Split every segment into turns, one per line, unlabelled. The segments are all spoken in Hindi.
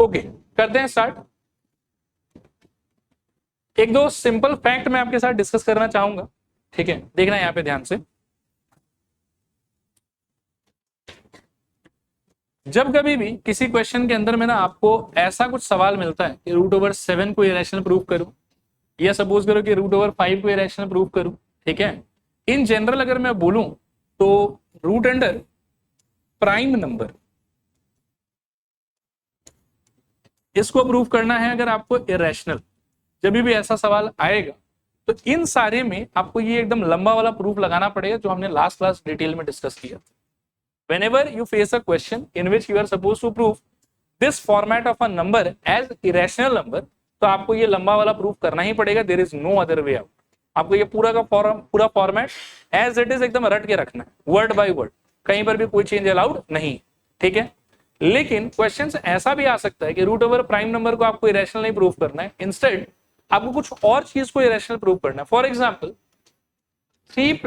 ओके, करते हैं स्टार्ट। एक दो सिंपल फैक्ट मैं आपके साथ डिस्कस करना चाहूंगा, ठीक है, देखना यहाँ पे ध्यान से। जब कभी भी किसी क्वेश्चन के अंदर में ना आपको ऐसा कुछ सवाल मिलता है कि √7 को इरेशनल प्रूव करूं, या सपोज करो कि √5 को इरेशनल प्रूव करूं, ठीक है, इन जनरल अगर मैं बोलूं तो रूट अंडर प्राइम नंबर, इसको प्रूव करना है अगर आपको इरेशनल, जब भी ऐसा सवाल आएगा तो इन सारे में आपको ये एकदम लंबा वाला प्रूफ लगाना पड़ेगा जो हमने लास्ट क्लास डिटेल में डिस्कस किया। Whenever you face a question in which you are supposed to prove this format of a number as irrational number, तो आपको ये लंबा वाला प्रूफ करना ही पड़ेगा। There is no other way out। आपको ये पूरा का पूरा फॉर्मेट एज इट इज एकदम रट के रखना है, वर्ड बाय वर्ड, कहीं पर भी कोई चेंज अलाउड नहीं, ठीक है। लेकिन क्वेश्चन ऐसा भी आ सकता है कि रूट ओवर प्राइम नंबर को आपको इरेशनल नहीं प्रूव करना है, इंस्टेड आपको कुछ और चीज को इरेशनल प्रूव करना है। फॉर एग्जाम्पल 3 +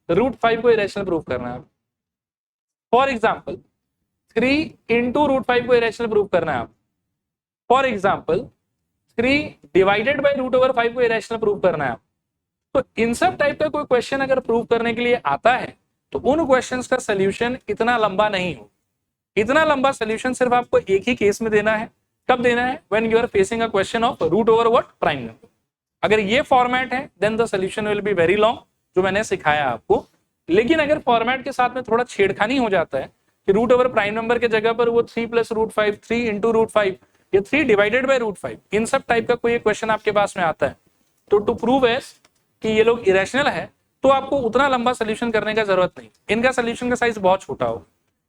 √5 को इरेशनल प्रूव करना है। फॉर एग्जाम्पल 3 × √5 को इरेशनल प्रूव करना है आप। फॉर एग्जाम्पल 3 डिवाइडेड बाय √5 को इरेशनल प्रूव करना है आप। तो इन सब टाइप का कोई क्वेश्चन अगर प्रूव करने के लिए आता है तो उन क्वेश्चंस का सोल्यूशन इतना लंबा नहीं हो। इतना लंबा सोल्यूशन सिर्फ आपको एक ही केस में देना है। कब देना है? When you are facing a question of root over what prime number. अगर ये फॉर्मेट है then the solution will be very long, जो मैंने सिखाया आपको। लेकिन अगर फॉर्मेट के साथ में थोड़ा छेड़खानी हो जाता है कि रूट ओवर प्राइम नंबर के जगह पर वो 3 + √5, 3 × √5 या 3 डिवाइडेड बाय √5, इन सब टाइप का कोई क्वेश्चन आपके पास में आता है, तो टू प्रूव एस कि ये लोग इरेशनल है तो आपको उतना लंबा सोल्यूशन करने का जरूरत नहीं। इनका सोल्यूशन का साइज बहुत छोटा होगा।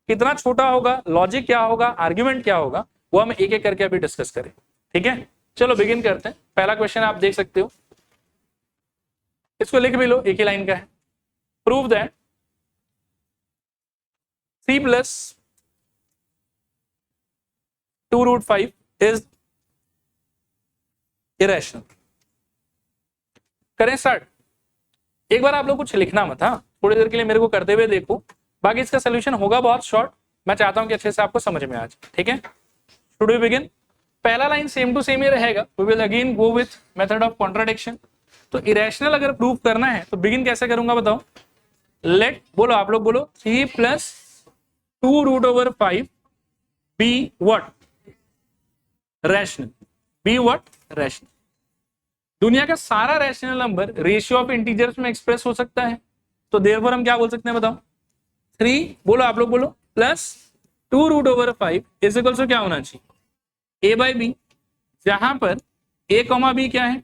कितना छोटा होगा, लॉजिक क्या होगा, आर्ग्यूमेंट क्या होगा, वो हम एक एक करके अभी डिस्कस करें, ठीक है। चलो बिगिन करते हैं। पहला क्वेश्चन आप देख सकते हो, इसको लिख भी लो, एक ही लाइन का है। Prove that 3 + 2√5 is irrational. करें स्टार्ट। एक बार आप लोग कुछ लिखना मत, हाँ, थोड़ी देर के लिए मेरे को करते हुए देखो, बाकी इसका सोल्यूशन होगा बहुत शॉर्ट। मैं चाहता हूं कि अच्छे से आपको समझ में आ जाए, ठीक है। Should we begin? पहला लाइन सेम टू सेम ही रहेगा। We will again go with method of contradiction. तो इरेशनल अगर प्रूव करना है तो बिगिन कैसे करूंगा बताओ? लेट, बोलो आप लोग बोलो, 3 + 2√5 be what? Rational. Be what? Rational. दुनिया का सारा rational number ratio of integers में एक्सप्रेस हो सकता है, तो देयरफॉर हम क्या बोल सकते हैं बताओ? 3, बोलो आप लोग बोलो, +2√5 इज इक्वल टू क्या होना चाहिए? a/b, जहां पर a, b क्या है?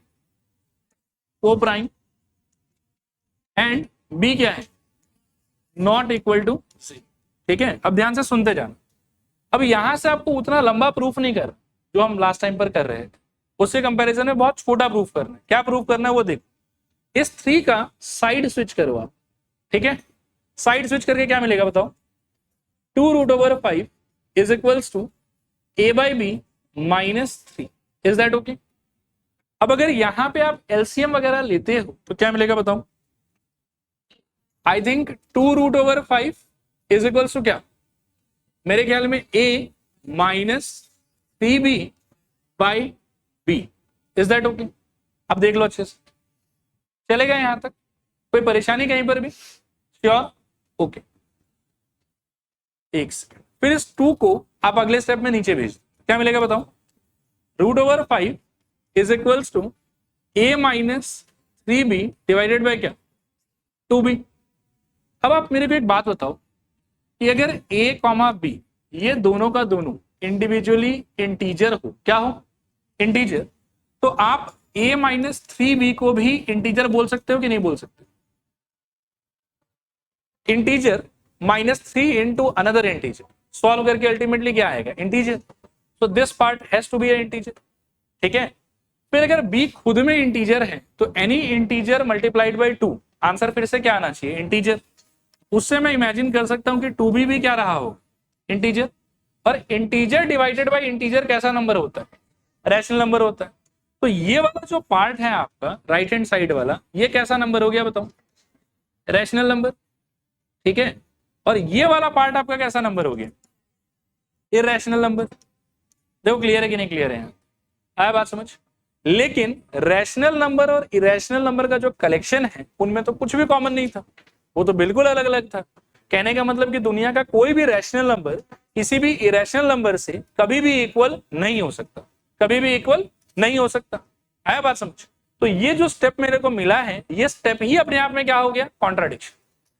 ओ प्राइम, एंड b क्या है? नॉट इक्वल टू c, ठीक है। अब ध्यान से सुनते जाना। अब यहां से आपको उतना लंबा प्रूफ नहीं कर जो हम लास्ट टाइम पर कर रहे थे, उससे कंपैरिजन में बहुत छोटा प्रूफ करना है। क्या प्रूफ करना है वो देखो। इस 3 का साइड स्विच करो आप, ठीक है। साइड स्विच करके क्या मिलेगा बताओ? 2√5 is equals to a/b -3। Is that okay? अब अगर यहां पे आप एलसीएम वगैरह लेते हो तो क्या मिलेगा बताओ? I think 2√5 is equals to क्या? मेरे ख्याल में a -3b/b। Is that okay? अब देख लो अच्छे से, चलेगा यहां तक? कोई परेशानी कहीं पर भी? श्योर? ओके, एक सेकंड। फिर इस 2 को आप अगले स्टेप में नीचे भेज, क्या मिलेगा बताओ? √5 is equals to a -3b divided by क्या? 2b। अब आप मेरे को एक बात बताओ कि अगर a, b ये दोनों का दोनों इंडिविजुअली इंटीजर हो, क्या हो? इंटीजर, तो आप a -3b को भी इंटीजर बोल सकते हो कि नहीं बोल सकते? इंटीजर -3 × अनदर इंटीजर, सॉल्व करके अल्टीमेटली क्या आएगा? Integer. So this part has to be a integer, ठीक है। फिर अगर b खुद में इंटीजर है तो any integer multiplied by 2, answer फिर से क्या आना चाहिए? इंटीजर। उससे मैं इमेजिन कर सकता हूं कि 2b भी क्या रहा हो? इंटीजर। और इंटीजर डिवाइडेड बाय इंटीजर कैसा नंबर होता है? रैशनल नंबर होता है। तो ये वाला जो पार्ट है आपका राइट हैंड साइड वाला, ये कैसा नंबर हो गया बताओ? रैशनल नंबर, ठीक है। और ये वाला पार्ट आपका कैसा नंबर हो गया? Irrational number. देखो क्लियर है कि नहीं क्लियर है यहाँ, आया बात समझ। लेकिन रैशनल नंबर और इरेशनल नंबर का जो कलेक्शन है उनमें तो कुछ भी कॉमन नहीं था, वो तो बिल्कुल अलग अलग था। कहने का मतलब कि दुनिया का कोई भी रैशनल नंबर किसी भी इरेशनल नंबर से कभी भी इक्वल नहीं हो सकता, कभी भी इक्वल नहीं हो सकता। आया बात समझ। तो ये जो स्टेप मेरे को मिला है, ये स्टेप ही अपने आप में क्या हो गया, कॉन्ट्राडिक्शन।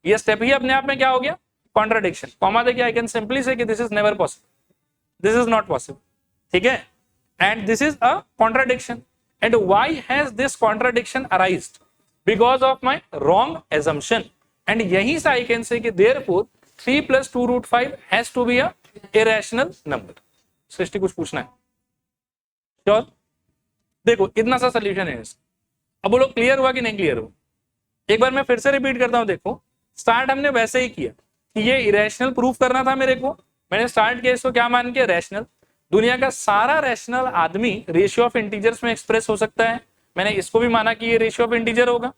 ये स्टेप ही अपने आप में क्या हो गया, कॉन्ट्राडिक्शन। कॉमा देखिए, आई कैन सिंपली से कि this is never possible, this is not possible, ठीक है, and this is a contradiction. And why has this contradiction arised, because of my wrong assumption। And यहीं से आई कैन से कि therefore 3 + 2√5 has to be a irrational number. Srishti कुछ पूछना है? श्योर? देखो इतना सा सोल्यूशन है इसका। अब बोलो क्लियर हुआ कि नहीं क्लियर हुआ? एक बार मैं फिर से रिपीट करता हूं। देखो स्टार्ट हमने वैसे ही किया कि ये इरेशनल प्रूफ करना था मेरे को, मैंने स्टार्ट किया इसको क्या मान के, रैशनल। दुनिया का सारा रैशनल आदमी रेशियो ऑफ इंटीजर्स में एक्सप्रेस हो सकता है, मैंने इसको भी माना कि ये रेशियो ऑफ इंटीजर होगा।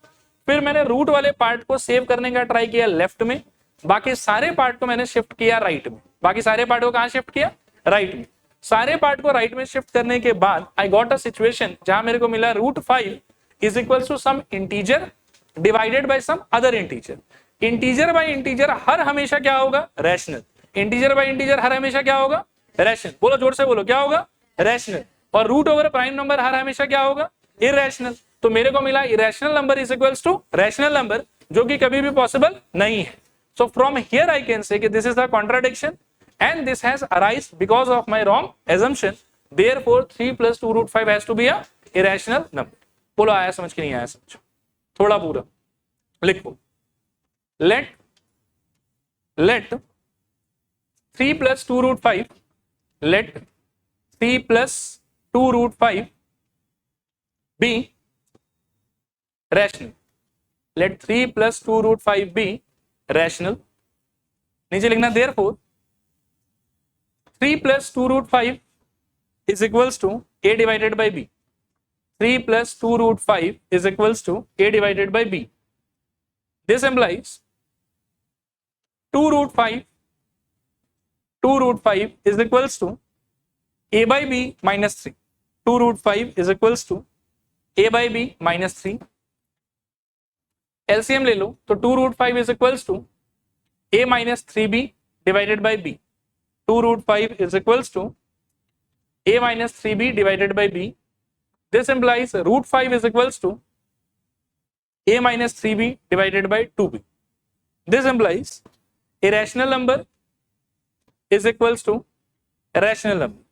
फिर मैंने रूट वाले पार्ट को सेव करने का ट्राई किया लेफ्ट में, बाकी सारे पार्ट को मैंने शिफ्ट किया राइट में। बाकी सारे पार्ट को कहां शिफ्ट किया, राइट में। सारे पार्ट को राइट में शिफ्ट करने के बाद आई गॉट अ सिचुएशन जहां मेरे को मिला √5 is equal to some integer divided by some other integer. Integer by integer हर हमेशा क्या होगा, रैशनल। इंटीजर बाय इंटीजर हर हमेशा क्या होगा, रैशनल। बोलो जोर से बोलो, क्या होगा, रैशनल। और रूट ओवर प्राइम नंबर हर हमेशा क्या होगा, इरेशनल। तो मेरे को मिला irrational number is equals to rational number, जो कि कभी भी पॉसिबल नहीं है। So from here I can say कि this is the contradiction and this has arise because of my wrong assumption। therefore 3 + 2√5 has to be a irrational number. बोलो आया समझ के नहीं आया समझ? थोड़ा पूरा लिखो। let 3 + 2√5 let 3 + 2√5 be rational। let 3 + 2√5 be rational। नीचे लिखना therefore 3 + 2√5 is equals to a divided by b। 3 + 2√5 is equals to a divided by b। This implies 2√5 is equals to a by b minus 3। 2√5 is equals to a by b minus 3। LCM ले लो तो 2√5 is equals to a minus 3b divided by b। 2√5 is equals to a minus 3b divided by b। This implies √5 is equals to a minus 3b divided by 2b। This implies irrational number is equals to rational number।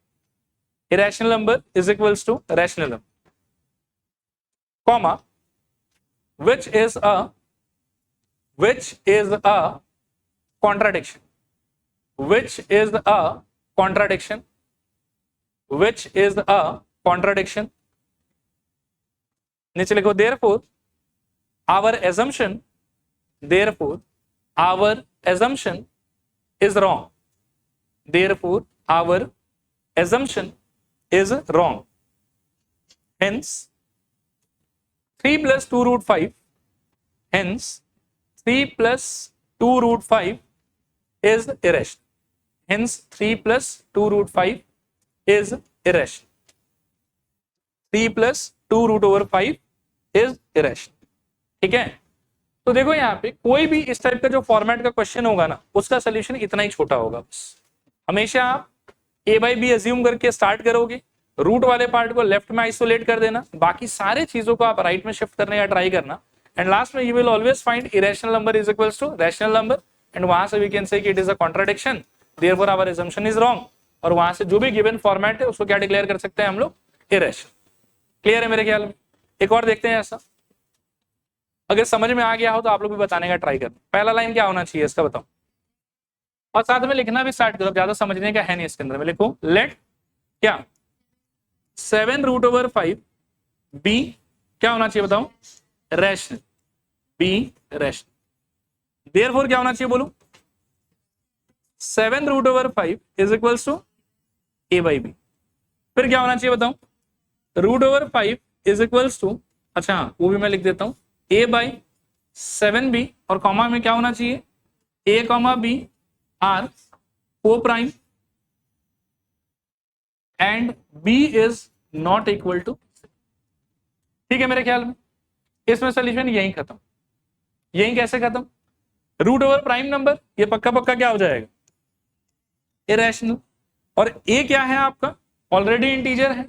irrational number is equals to rational number, comma which is a contradiction, which is a contradiction, which is a contradiction। नीचे लिखो therefore our assumption, therefore our assumption is wrong। therefore our assumption is wrong। hence 3 + 2√5 hence 3 + 2√5 is irrational। hence 3 + 2√5 is irrational। 3 + 2√5 is irrational। ठीक है। तो देखो यहाँ पे कोई भी इस टाइप का जो फॉर्मेट का क्वेश्चन होगा ना, उसका सोल्यूशन इतना ही छोटा होगा बस। हमेशा आप a by b अज्यूम करके स्टार्ट करोगे, रूट वाले पार्ट को लेफ्ट में आइसोलेट कर देना, बाकी सारे चीजों को आप राइट में शिफ्ट करने का ट्राई करना, एंड लास्ट में you will always find irrational number is equals to rational number, and वहां से we can say it is a contradiction, therefore our assumption is wrong. और वहां से जो भी गिवन फॉर्मेट है उसको क्या डिक्लेयर कर सकते हैं हम लोग, इरेशनल। क्लियर है मेरे ख्याल में? एक और देखते हैं ऐसा, अगर समझ में आ गया हो तो आप लोग भी बताने का ट्राई करना। पहला लाइन क्या होना चाहिए इसका बताओ, और साथ में लिखना भी स्टार्ट करो, ज्यादा समझने का है नहीं इसके अंदर में। लिखो लेट क्या 7√5 बी क्या होना चाहिए बताओ, रैशनल, बी रैशनल। देयरफॉर क्या होना चाहिए बोलो, 7√5 is equals to A by B. फिर क्या होना चाहिए बताओ, √5 इज इक्वल्स टू, अच्छा वो भी मैं लिख देता हूं, a बाई 7b, और कॉमा में क्या होना चाहिए, a, b are coprime and B is not equal to. ठीक है मेरे ख्याल में इसमें सोल्यूशन यही खत्म। यही कैसे खत्म? रूट ओवर प्राइम नंबर, ये पक्का पक्का क्या हो जाएगा? इरेशनल। और ए क्या है आपका? ऑलरेडी इंटीजर है।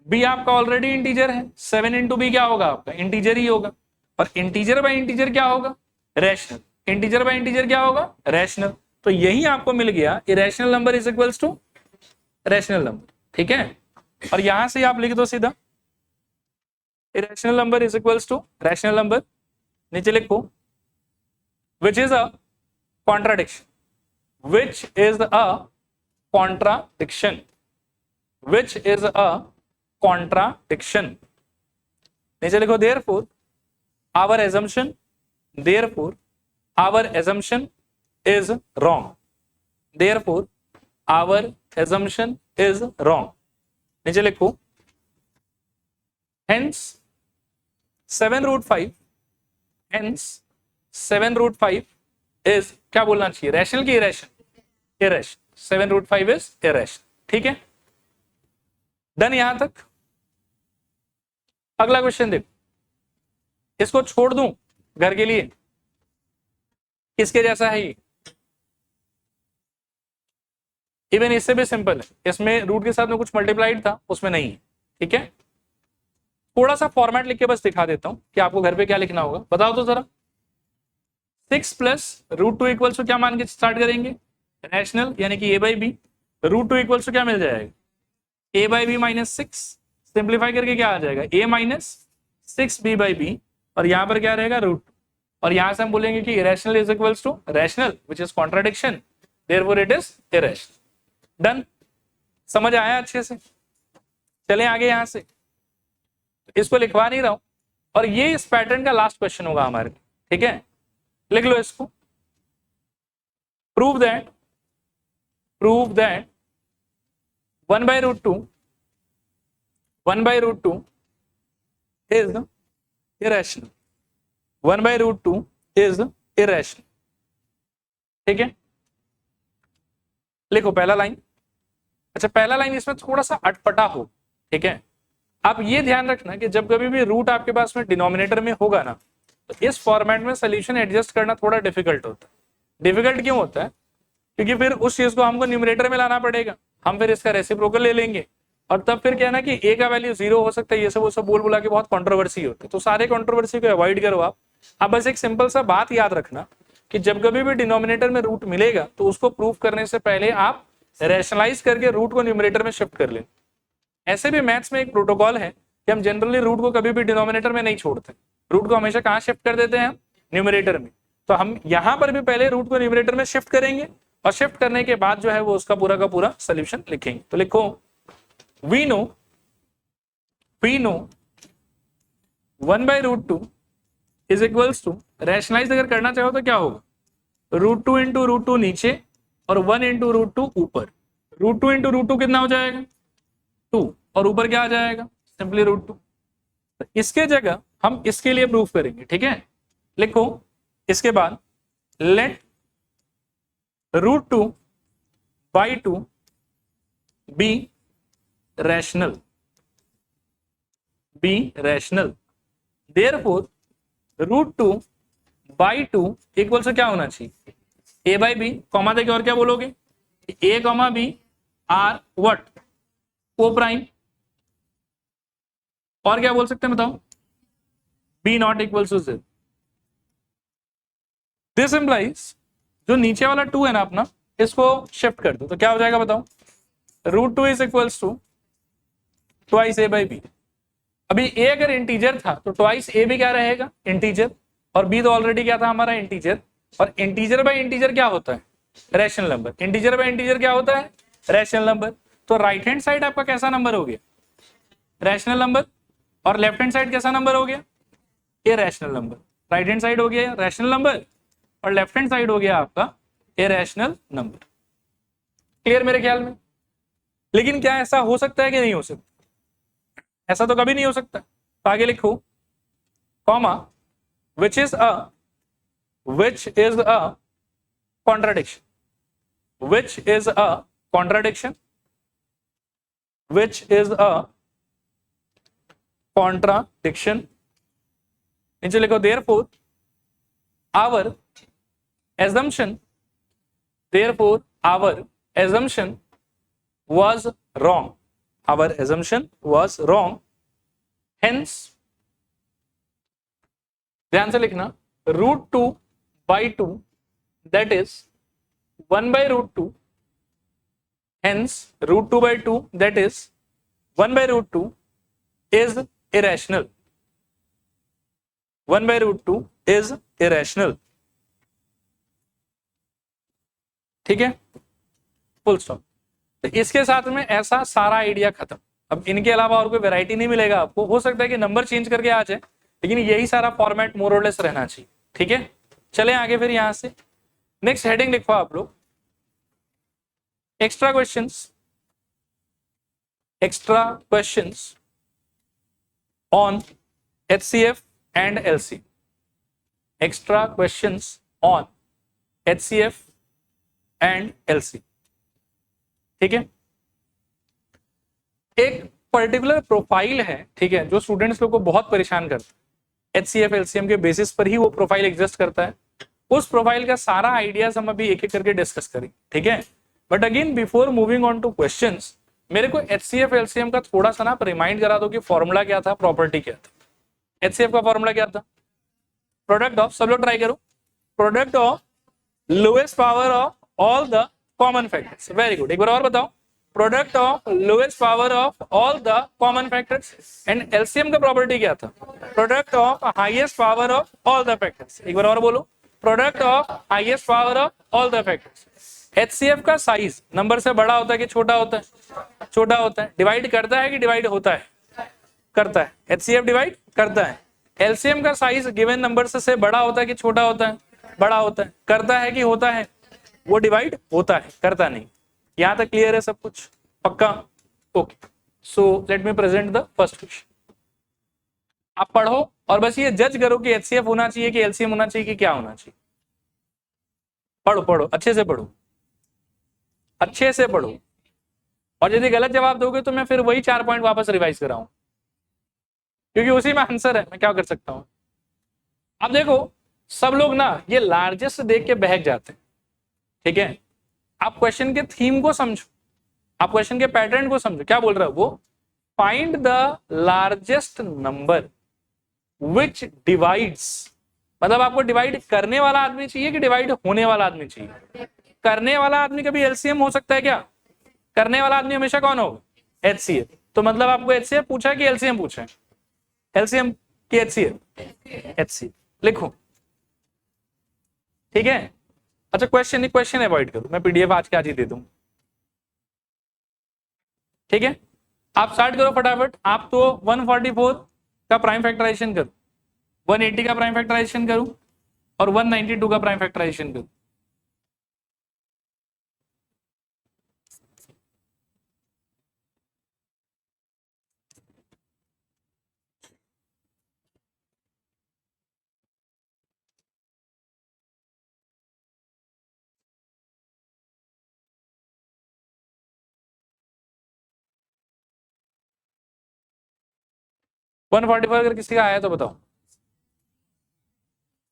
बी आपका ऑलरेडी इंटीजर है। 7 इंटू बी क्या होगा आपका? इंटीजर ही होगा। और इंटीजर बाय इंटीजर क्या होगा? रैशनल। इंटीजर बाय इंटीजर क्या होगा? रैशनल। तो यही आपको मिल गया, irrational number is equals to rational number. ठीक है, और यहां से आप लिख दो सीधा, irrational number is equals to rational number. नीचे लिखो which is a contradiction, which is a contradiction, which is a contradiction। नीचे लिखो therefore our assumption, therefore our assumption is wrong, therefore our assumption is wrong। नीचे लिखो hence 7√5, hence 7√5 is क्या बोलना चाहिए? रैशनल की इरेशनल? इरेशनल। 7√5 is irrational. ठीक है, डन यहां तक। अगला क्वेश्चन देखो, इसको छोड़ दूं घर के लिए, किसके जैसा है ये? इवन इससे भी सिंपल है, इसमें रूट के साथ में कुछ मल्टीप्लाइड था, उसमें नहीं है। ठीक है, थोड़ा सा फॉर्मेट लिख के बस दिखा देता हूं कि आपको घर पे क्या लिखना होगा। बताओ तो जरा। 6 प्लस √2 इक्वल्स टू क्या मान के स्टार्ट करेंगे? रैशनल, यानी कि a by B. √2 equals to क्या मिल जाएगा? a by B minus 6। Simplify करके क्या आ जाएगा? a minus 6b by B, और यहां पर क्या रहेगा? √2। और यहां से हम बोलेंगे कि irrational is equals to rational which is contradiction, therefore it is irrational. Done, समझ आया अच्छे से? चले आगे यहां से, इसको लिखवा नहीं रहा हूं, और ये इस पैटर्न का लास्ट क्वेश्चन होगा हमारे। ठीक है, लिख लो इसको। Prove that 1 by √2 is irrational, 1 by √2 is irrational। ठीक है, लिखो पहला लाइन। अच्छा, पहला लाइन इसमें थोड़ा सा अटपटा हो। ठीक है, आप ये ध्यान रखना कि जब कभी भी रूट आपके पास में डिनोमिनेटर में होगा ना, तो इस फॉर्मेट में सोल्यूशन एडजस्ट करना थोड़ा डिफिकल्ट होता है। डिफिकल्ट क्यों होता है? क्योंकि फिर उस चीज को हमको न्यूमरेटर में लाना पड़ेगा, हम फिर इसका रेसिप्रोकल ले लेंगे, और तब फिर क्या है ना कि ए का वैल्यू 0 हो सकता है, ये सब वो सब बोल बुला के बहुत कंट्रोवर्सी होती है। तो सारे कंट्रोवर्सी को अवॉइड करो आप बस एक सिंपल सा बात याद रखना कि जब कभी भी डिनोमिनेटर में रूट मिलेगा तो उसको प्रूव करने से पहले आप रैशनलाइज करके रूट को न्यूमरेटर में शिफ्ट कर लें। ऐसे भी मैथ्स में एक प्रोटोकॉल है कि हम जनरली रूट को कभी भी डिनोमिनेटर में नहीं छोड़ते, रूट को हमेशा कहां शिफ्ट कर देते हैं? न्यूमरेटर में। तो हम यहां पर भी पहले रूट को न्यूमरेटर में शिफ्ट करेंगे, और शिफ्ट करने के बाद जो है वो उसका पूरा का पूरा सोल्यूशन लिखेंगे। तो लिखो we know 1 by √2 is equals to, rationalize अगर करना चाहो तो क्या होगा? √2 इंटू √2 नीचे और 1 इंटू √2 ऊपर। √2 इंटू √2 कितना हो जाएगा? 2, और ऊपर क्या आ जाएगा? सिंपली √2। इसके जगह हम इसके लिए प्रूफ करेंगे। ठीक है, लिखो इसके बाद let √2 by 2 be rational, therefore √2 by 2 equal से क्या होना चाहिए? a बाई बी, कॉमा देके और क्या बोलोगे? a comma b are what? Coprime. और क्या बोल सकते हैं बताओ? b not equals to 0। This implies जो नीचे वाला 2 है ना अपना, इसको शिफ्ट कर दो तो क्या हो जाएगा बताओ? √2 is equals to twice a by b. अभी a अगर इंटीजर था तो ट्वाइस a भी क्या रहेगा? इंटीजर, और b तो ऑलरेडी क्या था हमारा? इंटीजर। और इंटीजर बाय इंटीजर क्या होता है? Rational number. Integer by integer क्या होता है? Rational number. तो राइट हैंड साइड आपका कैसा नंबर हो गया? Rational number. और लेफ्ट हैंड साइड कैसा नंबर हो गया? Irrational number. Right hand side हो गया रैशनल नंबर, और लेफ्ट हैंड साइड हो गया आपका इरैशनल नंबर। क्लियर मेरे ख्याल में? लेकिन क्या ऐसा हो सकता है कि नहीं हो सकता? ऐसा तो कभी नहीं हो सकता। तो आगे लिखो comma which is a contradiction, which is a contradiction which is a contradiction. नीचे लिखो therefore our assumption was wrong. Our assumption was wrong. Hence, ध्यान से लिखना, √2/2 that is 1/√2. Hence, √2/2 that is 1/√2 is irrational. 1/√2 is irrational. ठीक है, फुल स्टॉप। तो इसके साथ में ऐसा सारा आइडिया खत्म। अब इनके अलावा और कोई वैरायटी नहीं मिलेगा आपको। हो सकता है कि नंबर चेंज करके आ जाए, लेकिन यही सारा फॉर्मेट मोर और लेस रहना चाहिए। ठीक है, चले आगे फिर यहां से नेक्स्ट हेडिंग लिखो आप लोग, extra questions on HCF and LC। Extra questions on HCF and LC। ठीक है, एक पर्टिकुलर प्रोफाइल है, ठीक है, जो स्टूडेंट्स लोग को बहुत परेशान करता है। HCF LCM के बेसिस पर ही वो प्रोफाइल एग्जिस्ट करता है। उस प्रोफाइल का सारा आइडियाज हम अभी एक एक करके डिस्कस करेंगे। ठीक है, but again before moving on two questions, मेरे को HCF LCM का थोड़ा सा ना आप रिमाइंड करा दो कि फॉर्मूला क्या था, प्रॉपर्टी क्या था। HCF का फॉर्मूला क्या था? प्रोडक्ट ऑफ, सब लोग ट्राई करो, product of lowest power of all the common factors. Very good, एक बार और बताओ, product of lowest power of all the common factors. And LCM का प्रॉपर्टी क्या था? Product of highest power of all the factors. एक बार और बोलो, product of highest power of all the factors. HCF का साइज नंबर से बड़ा होता है कि छोटा होता है? छोटा होता है। डिवाइड करता है कि डिवाइड होता है? करता है। HCF डिवाइड करता है। LCM का साइज गिवन नंबर से बड़ा होता है कि छोटा होता है? बड़ा होता है। करता है कि होता है? वो डिवाइड होता है, करता नहीं। यहां तक क्लियर है सब कुछ? पक्का? Okay, so let me present the first question. आप पढ़ो और बस ये जज करो कि HCF होना चाहिए कि LCM होना चाहिए कि क्या होना चाहिए। पढ़ो पढ़ो, अच्छे से पढ़ो, अच्छे से पढ़ो। और यदि गलत जवाब दोगे तो मैं फिर वही 4 पॉइंट वापस रिवाइज कराऊं, क्योंकि उसी में आंसर है। मैं क्या कर सकता हूं? अब देखो, सब लोग ना ये लार्जेस्ट देख के बहक जाते हैं। ठीक है, आप क्वेश्चन के थीम को समझो, आप क्वेश्चन के पैटर्न को समझो। क्या बोल रहा है वो? Find the largest number which divides, मतलब आपको डिवाइड करने वाला आदमी चाहिए कि डिवाइड होने वाला आदमी चाहिए? करने वाला आदमी कभी LCM हो सकता है क्या? करने वाला आदमी हमेशा कौन होगा? HCF। तो मतलब आपको HCF पूछा है कि LCM पूछा है? LCM कि HCF? HCF लिखो। ठीक है, अच्छा क्वेश्चन अवॉइड करो, मैं PDF आज के आज ही दे दूं। ठीक है, आप स्टार्ट करो फटाफट। आप तो 144 का प्राइम फैक्टराइजेशन करो, 180 का प्राइम फैक्टराइजेशन करूं और 192 का प्राइम फैक्टराइजेशन करूं। वन 144 अगर किसी का आया तो बताओ।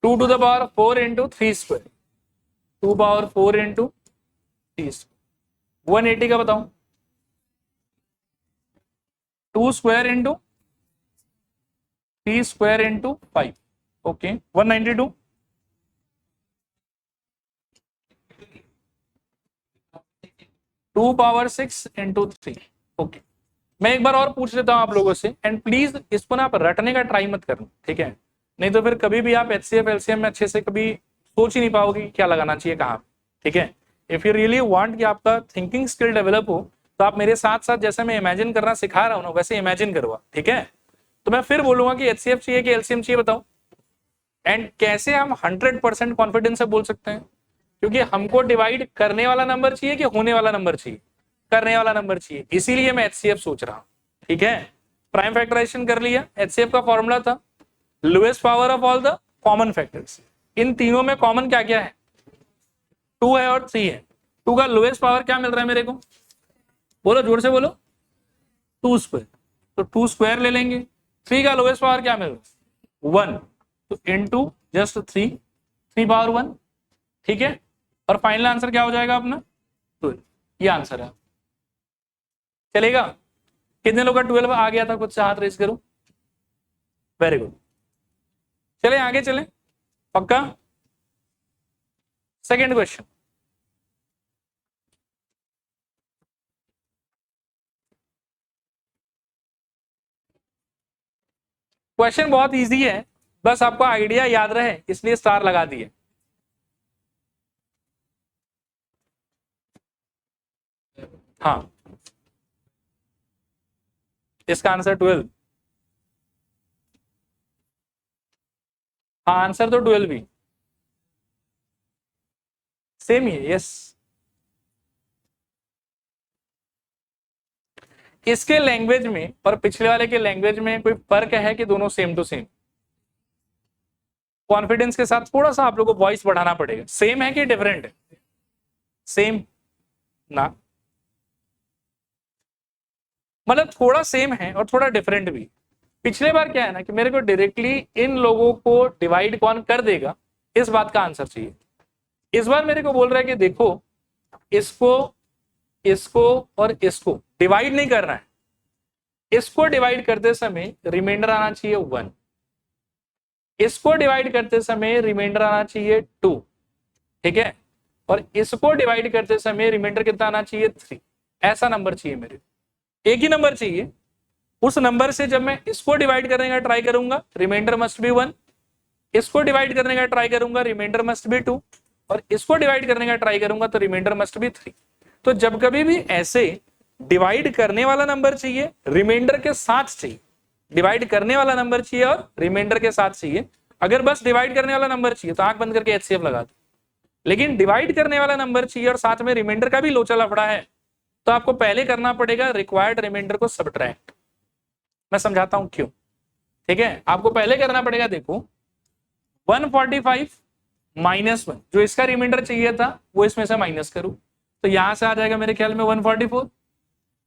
2 to the power 4 into 3 square, 2 power 4 into 3 square। 180 का बताओ। 2 square into 3 square into 5। Okay, 192। 2 power 6 into 3। Okay, मैं एक बार और पूछ लेता हूं आप लोगों से, एंड प्लीज इसको ना आप रटने का ट्राई मत करना। ठीक है, नहीं तो फिर कभी भी आप HCF LCM में अच्छे से कभी सोच ही नहीं पाओगे क्या लगाना चाहिए कहाँ। ठीक है, इफ यू रियली वांट कि आपका थिंकिंग स्किल डेवलप हो, तो आप मेरे साथ साथ जैसे मैं इमेजिन करना सिखा रहा हूँ ना, वैसे इमेजिन करवा। ठीक है, तो मैं फिर बोलूंगा कि HCF चाहिए कि LCM चाहिए, बताओ। एंड कैसे हम 100% कॉन्फिडेंस से बोल सकते हैं? क्योंकि हमको डिवाइड करने वाला नंबर चाहिए कि होने वाला नंबर चाहिए? करने वाला नंबर चाहिए, इसीलिए मैं HCF सोच रहा हूं। ठीक है, प्राइम फैक्टराइजेशन कर लिया। HCF का फॉर्मूला था lowest power of all the common factors. इन तीनों में कॉमन क्या क्या है? 2 है और 3 है। 2 का लोएस्ट पावर क्या मिल रहा है मेरे को? बोलो जोर से बोलो। 2 स्क्वायर, तो 2 स्क्वायर ले लेंगे। 3 का लोएस्ट पावर क्या मिलेगा 1, तो इनटू जस्ट 3 पावर 1, ठीक है। और फाइनल आंसर क्या हो जाएगा अपना 12, ये आंसर है। चलेगा? कितने लोग का 12 आ गया था, कुछ हाथ रेस करो। वेरी गुड, चले आगे चले, पक्का। सेकेंड क्वेश्चन, क्वेश्चन बहुत इजी है, बस आपको आइडिया याद रहे इसलिए स्टार लगा दिए। हाँ, इसका आंसर 12। हाँ, आंसर तो 12 भी सेम ही है, यस। इसके लैंग्वेज में और पिछले वाले के लैंग्वेज में कोई फर्क है कि दोनों सेम टू सेम? कॉन्फिडेंस के साथ थोड़ा सा आप लोगों को वॉइस बढ़ाना पड़ेगा। सेम है कि डिफरेंट है? सेम ना, मतलब थोड़ा सेम है और थोड़ा डिफरेंट भी। पिछले बार क्या है ना कि मेरे को डायरेक्टली इन लोगों को डिवाइड कौन कर देगा इस बात का आंसर चाहिए। इस बार मेरे को बोल रहा है कि देखो इसको, इसको और इसको डिवाइड नहीं करना है। इसको डिवाइड करते समय रिमाइंडर आना चाहिए 1, इसको डिवाइड करते समय रिमाइंडर आना चाहिए 2, ठीक है। और इसको डिवाइड करते समय रिमाइंडर कितना आना चाहिए 3। ऐसा नंबर चाहिए मेरे, एक ही नंबर चाहिए। उस नंबर से जब मैं इसको डिवाइड करने का ट्राई करूंगा रिमाइंडर मस्ट बी 1, इसको डिवाइड करने का ट्राई करूंगा रिमाइंडर मस्ट बी 2, और इसको डिवाइड करने का ट्राई करूंगा तो रिमाइंडर मस्ट बी 3। तो जब कभी भी ऐसे डिवाइड करने वाला नंबर चाहिए रिमाइंडर के साथ चाहिए, डिवाइड करने वाला नंबर चाहिए और रिमाइंडर के साथ चाहिए। अगर बस डिवाइड करने वाला नंबर चाहिए तो आंख बंद करके एचसीएफ लगा दो, लेकिन डिवाइड करने वाला नंबर चाहिए और साथ में रिमाइंडर का भी लोचा लफड़ा है तो आपको पहले करना पड़ेगा रिक्वायर्ड रिमाइंडर को सबट्रैक्ट। मैं समझाता हूं क्यों, ठीक है। आपको पहले करना पड़ेगा, देखो 145 -1, जो इसका रिमाइंडर चाहिए था वो इसमें से माइनस करूं तो यहां से आ जाएगा मेरे ख्याल में 144।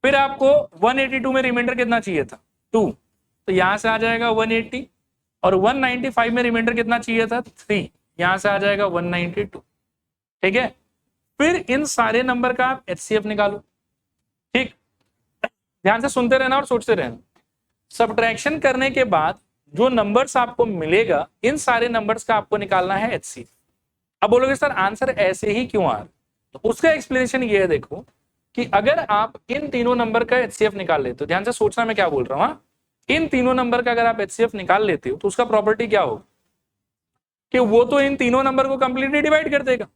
फिर आपको 182 में रिमाइंडर कितना चाहिए था 2, तो यहां से आ जाएगा 180। और 195 में रिमाइंडर कितना चाहिए था 3, यहां से आ जाएगा 192, ठीक है। फिर इन सारे नंबर का आप एचसीएफ निकालो, ठीक। ध्यान से सुनते रहना और सोचते रहना। सब्ट्रैक्शन करने के बाद जो नंबर्स आपको मिलेगा इन सारे नंबर्स का आपको निकालना है एचसीएफ। अब बोलोगे सर आंसर ऐसे ही क्यों आ रहा, तो उसका एक्सप्लेनेशन ये है, देखो कि अगर आप इन तीनों नंबर का एचसीएफ निकाल लेते हो, ध्यान से सोचना मैं क्या बोल रहा हूं, इन तीनों नंबर का अगर आप एचसीएफ निकाल लेते हो तो उसका प्रॉपर्टी क्या होगा कि वो तो इन तीनों नंबर को कंप्लीटली डिवाइड कर देगा।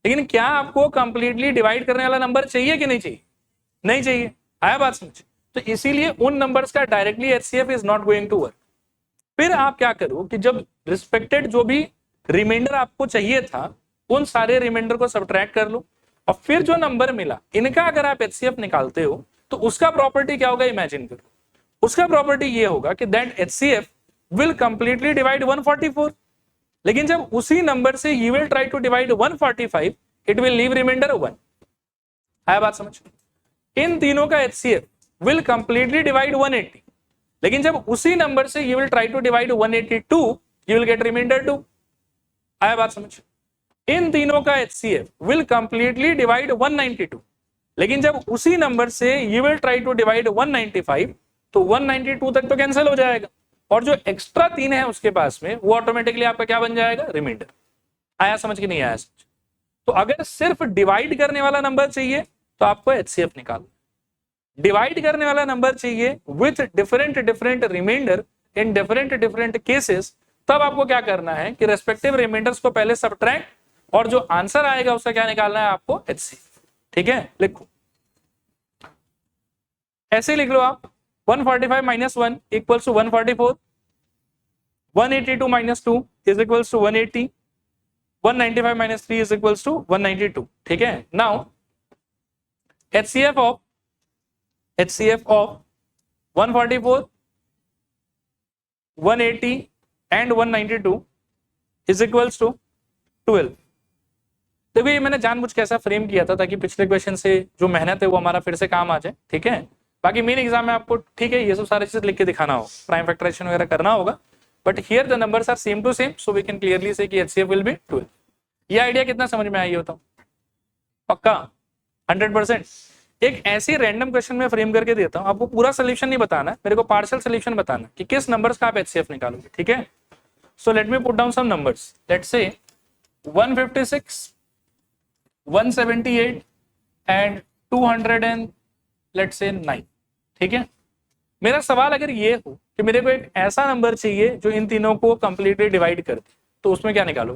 लेकिन क्या आपको कंप्लीटली डिवाइड करने वाला नंबर चाहिए कि नहीं चाहिए? नहीं चाहिए। आया बात समझ? तो इसीलिए उन नंबर्स का directly HCF is not going to work. फिर आप क्या करो कि जब रिस्पेक्टेड जो भी रिमाइंडर आपको चाहिए था उन सारे रिमाइंडर को सब्ट्रैक्ट कर लो, और फिर जो नंबर मिला इनका अगर आप एचसीएफ निकालते हो तो उसका प्रॉपर्टी क्या होगा इमेजिन करो। उसका प्रॉपर्टी ये होगा कि that HCF will completely divide 144, लेकिन जब उसी नंबर से you will try to divide 145 it will leave reminder 1। आया बात समझ? इन तीनों का एचसीएफ विल कंप्लीटली डिवाइड 180, लेकिन जब उसी नंबर से you will try to divide 182 you will get reminder 2। आया बात समझ? इन तीनों का एचसीएफ विल कंप्लीटली डिवाइड 192, लेकिन जब उसी नंबर से you will try to divide 195 तो 192 तक तो कैंसिल हो जाएगा, और जो एक्स्ट्रा 3 है उसके पास में वो ऑटोमेटिकली आपका क्या बन जाएगा रिमाइंडर। आया समझ कि नहीं आया समझ? तो अगर सिर्फ डिवाइड करने वाला नंबर चाहिए तो आपको एचसीएफ निकालना, डिवाइड करने वाला नंबर चाहिए with different different reminder in different different cases, तब आपको क्या करना है कि रेस्पेक्टिव रिमाइंडर्स को पहले सब्ट्रैक्ट और जो आंसर आएगा उसका क्या निकालना है आपको एचसीएफ। ठीक है, लिखो ऐसे लिख लो आप 145 - 1 equals to 144, 182 - 2 is equals to 180, 195 - 3 is equals to 192। ठीक है, now HCF of 144, 180 and 192 is equals to 12। देखो ये मैंने जानबूझ के ऐसा फ्रेम किया था ताकि पिछले क्वेश्चन से जो मेहनत है वो हमारा फिर से काम आ जाए। ठीक है, बाकी मेन एग्जाम में आपको ठीक है ये सब सारी चीज लिख के दिखाना होगा, प्राइम फैक्टराइजेशन वगैरह करना होगा, but here the numbers are same to same, so we can clearly say कि HCF विल बी 12। ये आइडिया कितना समझ में आई बताओ? पक्का 100%? एक ऐसी रैंडम क्वेश्चन में फ्रेम करके देता हूं, आपको पूरा सोल्यूशन नहीं बताना, मेरे को पार्शियल सोल्यूशन बताना कि किस नंबर्स का आप HCF निकालोगे, ठीक है? So let me put down some numbers, let's say 156, 178 and 200 and let's say 9, ठीक है? मेरा सवाल अगर ये हो कि मेरे को एक ऐसा नंबर चाहिए जो इन तीनों को कंप्लीटली डिवाइड कर दे, तो उसमें क्या निकालो?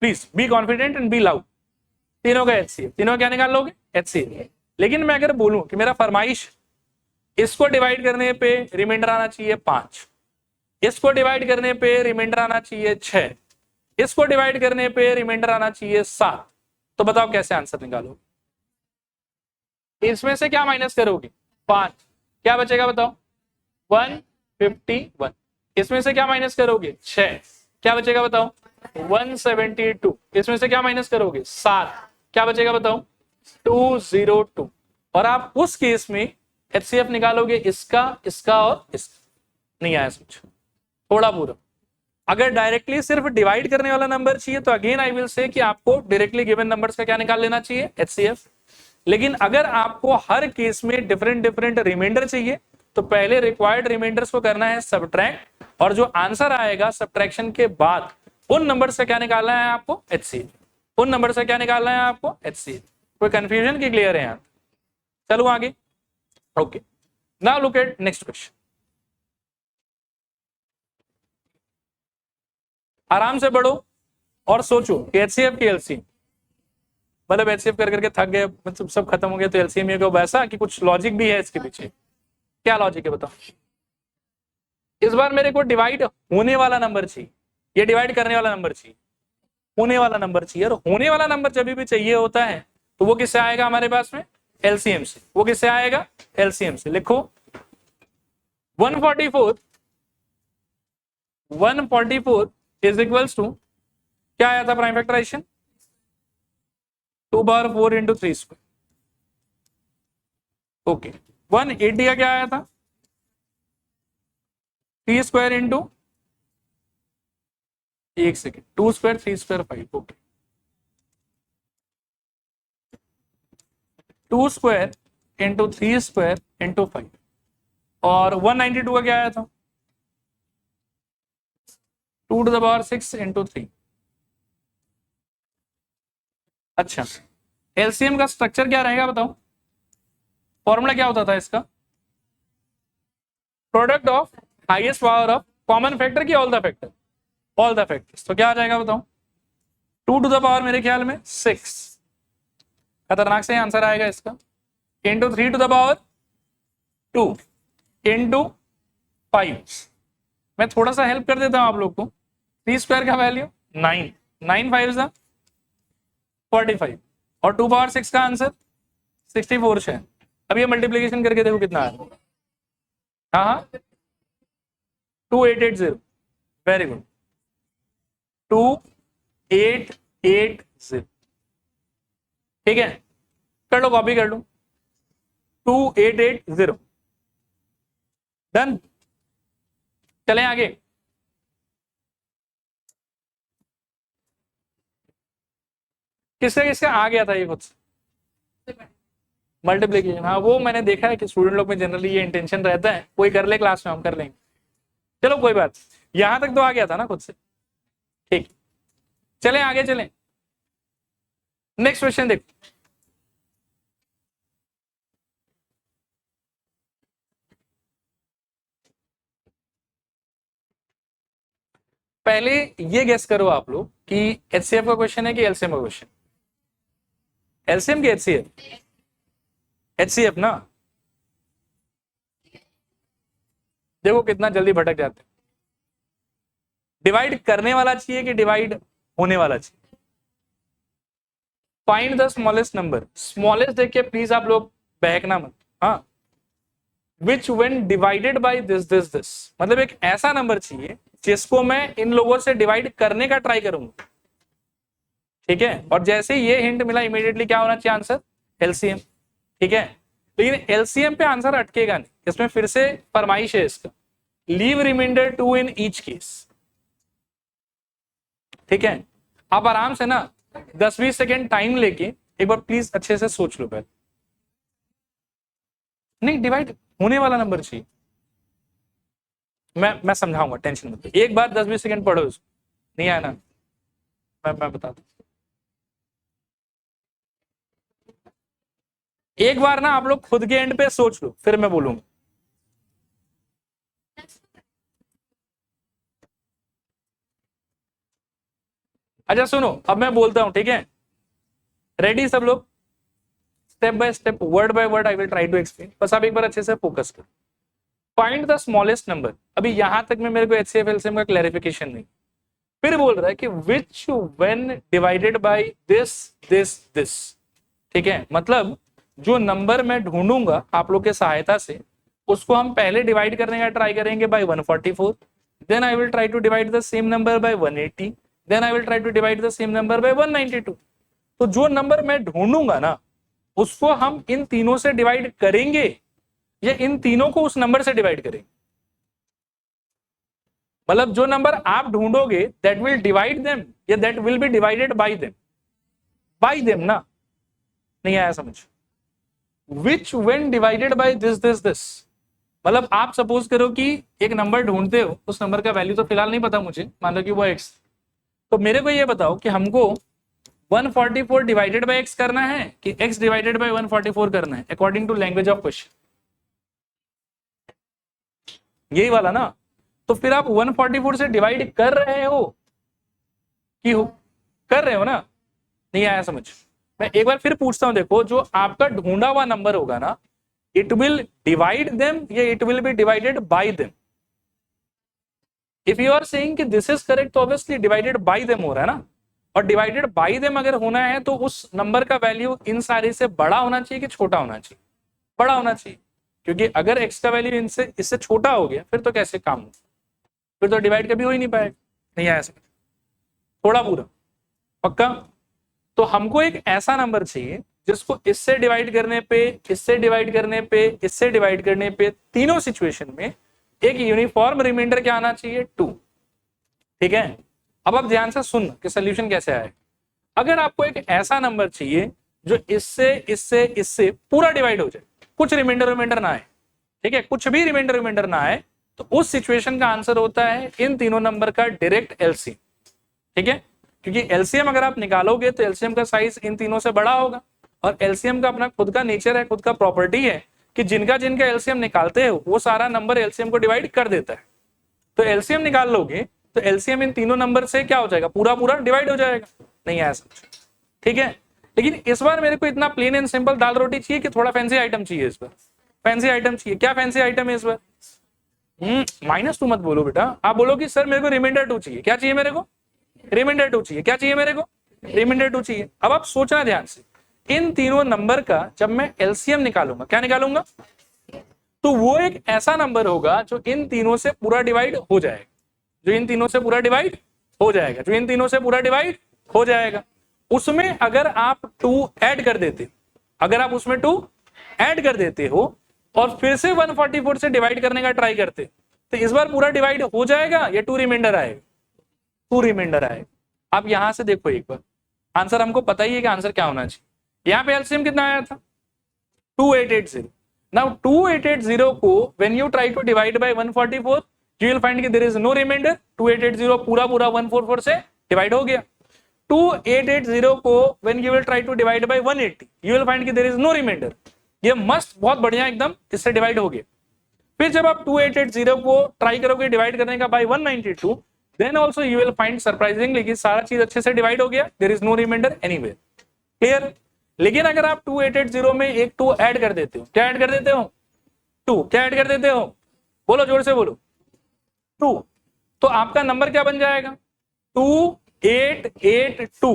Please be confident and be loud. तीनों का HCF, तीनों क्या निकाल लोगे? HCF। लेकिन मैं अगर बोलूं कि मेरा फरमाइश इसको डिवाइड करने पे रिमाइंडर आना चाहिए 5, इसको डिवाइड करने पे रिमाइंडर आना चाहिए 6, इसको डिवाइड करने पे रिमाइंडर आना चाहिए 7, तो बताओ कैसे आंसर निकालोगे? इसमें से क्या माइनस करोगे? 5, क्या बचेगा बताओ? 151। इसमें से क्या माइनस करोगे? 6, क्या बचेगा बताओ? 172। इसमें से क्या माइनस करोगे? 7, क्या बचेगा बताओ? 202। और आप उस केस में HCF निकालोगे इसका, इसका और इसका। नहीं आया समझ? थोड़ा पूरा। अगर डायरेक्टली सिर्फ डिवाइड करने वाला नंबर चाहिए तो अगेन आई विल से कि आपको डायरेक्टली गिवन नंबर्स का क्या निकाल लेना चाहिए? HCF। लेकिन अगर आपको हर केस में डिफरेंट डिफरेंट रिमाइंडर चाहिए तो पहले रिक्वायर्ड रिमाइंडर्स को करना है सबट्रैक्ट, और जो आंसर आएगा सबट्रैक्शन के बाद उन नंबर से क्या निकालना है आपको? HCF। उन नंबर से क्या निकालना है आपको? HCF। कोई कंफ्यूजन की क्लियर है यहाँ? चलो आगे। Okay, now look at next question. आराम से पढ़ो और सोचो कि HCF की LCM, मतलब HCF कर करके थक गए, मतलब सब खत्म हो गया तो LCM ये वैसा कि कुछ लॉजिक भी है इसके पीछे। क्या लॉजिक है बताओ? इस बार मेरे को डिवाइड होने वाला नंबर चाहिए, ये डिवाइड करने वाला नंबर चाहिए, होने वाला नंबर चाहिए। और होने वाला नंबर जब भी चाहिए होता है तो वो किससे आएगा हमारे पास में? LCM से। वो किससे आएगा? LCM से। लिखो 144 इज इक्वल्स टू, क्या आया था prime factorization? 2/4 into 3 square. Okay, 180 का क्या आया था? 3 स्क्वायर इंटू, एक second, 2 square 3 square 5। Okay, 2 square into 3 square into 5। और 192 का क्या आया था? 2⁻6 इंटू 3। अच्छा, LCM का स्ट्रक्चर क्या रहेगा बताओ? फॉर्मूला क्या होता था इसका? Product of highest power of common factor की all the factor, all the factors. तो क्या आ जाएगा बताओ? 2 टू द पावर मेरे ख्याल में 6, खतरनाक से आंसर आएगा इसका, into 3 to the power 2 into 5। मैं थोड़ा सा हेल्प कर देता हूं आप लोग को। 3 स्क्वायर का वैल्यू 9, 9 5 45, और 2 पावर 6 का आंसर 64 है। अब ये मल्टीप्लीकेशन करके देखो कितना है। हाँ हाँ, 2880। Very good, 2880। ठीक है, कर लो, कॉपी कर लो। 2880 डन। चलें आगे। किससे किसका आ गया था ये खुद से? मल्टीप्लीकेशन, हाँ वो मैंने देखा है कि स्टूडेंट लोग में जनरली ये इंटेंशन रहता है, कोई कर ले क्लास में, हम कर लेंगे। चलो कोई बात, यहां तक तो आ गया था ना खुद से। ठीक, चलें आगे चलें। नेक्स्ट क्वेश्चन देखो। पहले ये गेस करो आप लोग कि HCF का क्वेश्चन है कि LCM का क्वेश्चन? LCM की HCF? HCF ना। देखो कितना जल्दी भटक जाते हैं। डिवाइड करने वाला चाहिए कि डिवाइड होने वाला चाहिए? Find the smallest number. Smallest देख के प्लीज आप लोग बहकना मत। हाँ, विच व्हेन डिवाइडेड बाय दिस, मतलब एक ऐसा नंबर चाहिए जिसको मैं इन लोगों से डिवाइड करने का ट्राई करूंगा। ठीक है, और जैसे ये हिंट मिला इमीडिएटली क्या होना चाहिए आंसर? LCM। ठीक है, लेकिन एलसीएम पे आंसर अटकेगा नहीं, इसमें फिर से फरमाइश है इसका, leave remainder 2 in each case. ठीक है, आप आराम से ना 10-20 सेकेंड टाइम लेके एक बार प्लीज अच्छे से सोच लो पहले। नहीं, डिवाइड होने वाला नंबर चाहिए, मैं समझाऊंगा, टेंशन मत, एक बार 10-20 सेकेंड पढ़ो इसको, नहीं आया ना मैं बता दूं। एक बार ना आप लोग खुद के एंड पे सोच लो, फिर मैं बोलूंगा। अच्छा सुनो, अब मैं बोलता हूं, ठीक है, रेडी सब लोग, step by step, word by word I will try to explain, बस आप एक बार अच्छे से फोकस करो। फाइंड द स्मॉलेस्ट नंबर, अभी यहां तक में मेरे को एचसीएफ एलसीएम का क्लैरिफिकेशन नहीं, फिर बोल रहा है कि विच when divided by this this this. ठीक है, मतलब जो नंबर मैं ढूंढूंगा आप लोग के सहायता से, उसको हम पहले डिवाइड करने का ट्राई करेंगे by 144, then I will try to divide the same number by 180, then I will try to divide the same number by 192। तो जो नंबर मैं ढूंढूंगा ना, उसको हम इन तीनों से डिवाइड करेंगे या इन तीनों को उस नंबर से डिवाइड करेंगे। मतलब जो नंबर आप ढूंढोगे दैट विल डिवाइड देम या that will be divided by them ना, नहीं आया समझ। विच when divided by this this this, मतलब आप सपोज करो कि एक नंबर ढूंढते हो, उस नंबर का वैल्यू तो फिलहाल नहीं पता मुझे, मान लो कि वो x, तो मेरे को ये बताओ कि हमको 144 डिवाइडेड बाय x करना है कि x डिवाइडेड बाय 144 करना है, according to language of question, यही वाला ना। तो फिर आप 144 से डिवाइड कर रहे हो कि कर रहे हो ना, नहीं आया समझ। मैं एक बार फिर पूछता हूं, देखो जो आपका ढूंढा हुआ नंबर होगा ना, इट विल डिवाइड देम या it will be divided by them. If you are saying कि दिस इज करेक्ट, तो ऑब्वियसली डिवाइडेड बाय देम हो रहा है ना, और डिवाइडेड बाय देम अगर होना है तो उस नंबर का वैल्यू इन सारे से बड़ा होना चाहिए कि छोटा होना चाहिए? बड़ा होना चाहिए, क्योंकि अगर x का वैल्यू इनसे इससे छोटा हो गया फिर तो कैसे काम हो, फिर तो डिवाइड कभी हो ही नहीं पाएगा। नहीं आया समझ, थोड़ा पूरा पक्का। तो हमको एक ऐसा नंबर चाहिए जिसको इससे डिवाइड करने पे, इससे डिवाइड करने पे, इससे डिवाइड करने पे, तीनों सिचुएशन में एक यूनिफॉर्म रिमाइंडर क्या आना चाहिए? 2। ठीक है, अब आप ध्यान से सुन कि सोल्यूशन कैसे आए। अगर आपको एक ऐसा नंबर चाहिए जो इससे इससे इससे पूरा डिवाइड हो जाए, कुछ रिमाइंडर ना आए, ठीक है, कुछ भी रिमाइंडर ना आए, तो उस सिचुएशन का आंसर होता है इन तीनों नंबर का डायरेक्ट एलसीएम। ठीक है, क्योंकि एलसीएम अगर आप निकालोगे तो एलसीएम का साइज इन तीनों से बड़ा होगा, और एलसीएम का अपना खुद का नेचर है, खुद का प्रॉपर्टी है कि जिनका एलसीएम निकालते हो वो सारा नंबर एलसीएम को डिवाइड कर देता है। तो एलसीएम निकाल लोगे तो एलसीएम इन तीनों नंबर से क्या हो जाएगा? पूरा पूरा डिवाइड हो जाएगा। नहीं आया समझ, ठीक है। लेकिन इस बार मेरे को इतना प्लेन एंड सिंपल दाल रोटी चाहिए कि थोड़ा फैंसी आइटम चाहिए इस बार? फैंसी आइटम चाहिए। क्या फैंसी आइटम है इस बार? -2 मत बोलो बेटा, आप बोलो कि सर मेरे को रिमाइंडर 2 चाहिए। क्या चाहिए मेरे को? रिमाइंडर 2 चाहिए। क्या चाहिए मेरे को? रिमाइंडर 2 चाहिए। अब आप सोचना ध्यान से, इन तीनों नंबर का जब मैं एलसीएम निकालूंगा, क्या निकालूंगा? तो वो एक ऐसा नंबर होगा जो इन तीनों से पूरा डिवाइड हो जाएगा, जो इन तीनों से पूरा डिवाइड हो जाएगा, जो इन तीनों से पूरा डिवाइड हो जाएगा। उसमें अगर आप 2 ऐड कर देते, अगर आप उसमें 2 ऐड कर देते हो और फिर से 144 से डिवाइड करने का ट्राई करते, तो इस बार पूरा डिवाइड हो जाएगा या 2 रिमाइंडर आएगा? 2 रिमाइंडर आएगा। आप यहां से देखो एक बार, आंसर हमको पता ही है कि आंसर क्या होना चाहिए। यहां पे एलसीएम कितना आया था? 2880। नाउ 2880 को when you try to divide by 144, you will find कि there is no remainder। 2880 पूरा पूरा 144 से डिवाइड हो गया। 2880 को when you will try to divide by 180, you will find कि there is no remainder। ये मस्त, बहुत बढ़िया, एकदम इससे डिवाइड हो गया। फिर जब आप 2880 को ट्राई करोगे डिवाइड करने का by 192, then also you will find surprisingly कि सारा चीज अच्छे से डिवाइड हो गया, there is no reminder anywhere. Clear? लेकिन अगर आप 2880 में एक 2 ऐड कर देते हो, क्या ऐड कर देते हो? 2। क्या ऐड कर देते हो? बोलो, जोर से बोलो। 2। तो आपका नंबर क्या बन जाएगा? 2882।